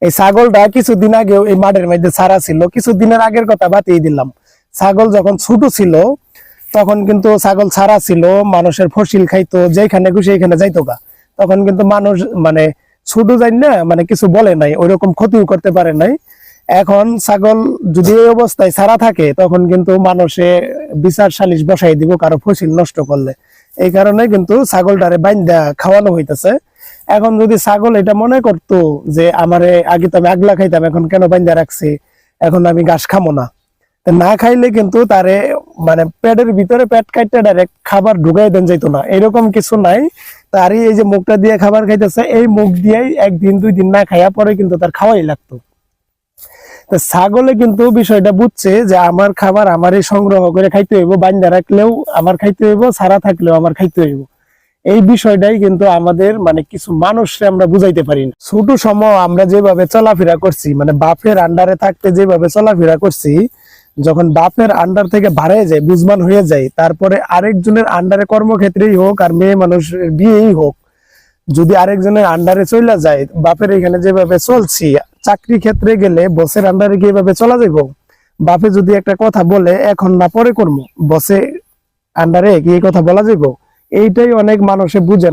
এই ছাগলটা কিছুদিন আগেও এই মাঠের মধ্যে ছাড়া ছিল, কিছুদিনের আগের কথা বাতিয়ে দিলাম। ছাগল যখন ছোট ছিল তখন কিন্তু ছাগল ছাড়া ছিল, মানুষের ফসিল খাইতো, যেখানে খুশি এখানে যাইতো গা। তখন কিন্তু মানুষ মানে ছোট যাই না, মানে কিছু বলে নাই, ওইরকম ক্ষতিও করতে পারে নাই। এখন ছাগল যদি এই অবস্থায় ছাড়া থাকে তখন কিন্তু মানুষে বিচার সালিশ বসাই দিব কারো ফসিল নষ্ট করলে। এই কারণে কিন্তু ছাগলটারে বাইন্দা খাওয়ানো হইতেছে। এখন যদি ছাগল এটা মনে করতো যে আমারে আগে তো আমি আগলা খাইতাম, এখন কেন বাইন্দা রাখছি, এখন আমি ঘাস খামো না, না খাইলে কিন্তু তারে মানে পেটের ভিতরে পেট কাটতে ডাইরেক্ট খাবার ঢুকাই দেন যাইতো না, এরকম কিছু নাই। তারই এই যে মুখটা দিয়ে খাবার খাইতেছে, এই মুখ দিয়েই একদিন 2 দিন না খাইয়া পরে কিন্তু তার খাওয়াই লাগতো। তো ছাগলে কিন্তু বিষয়টা বুঝছে যে আমার খাবার আমারই সংগ্রহ করে খাইতে হইব, বান্ধা রাখলেও আমার খাইতে হইব, ছাড়া থাকলেও আমার খাইতে হইব। এই বিষয়টাই কিন্তু আমাদের মানে কিছু মানুষকে আমরা বুঝাইতে পারি না। ছোট সময় আমরা যেভাবে চলাফেরা করছি, মানে বাপের আন্ডারে থাকতে যেভাবে চলাফেরা করছি, যখন বাপের আন্ডার থেকে বাড়ায় যায়, বুঝমান হয়ে যায়, তারপরে আরেকজনের আন্ডারে কর্মক্ষেত্রেই হোক আর মেয়ে মানুষের বিয়েই হোক, যদি আরেকজনের আন্ডারে চলে যায়, বাপের এখানে যেভাবে চলছি, চাকরি ক্ষেত্রে গেলে বসের আন্ডারে কি এভাবে চলা যাইব? বাপে যদি একটা কথা বলে এখন না পরে করবো, বসে আন্ডারে কি এই কথা বলা যাইব? এইটাই অনেক মানুষে বুঝে না।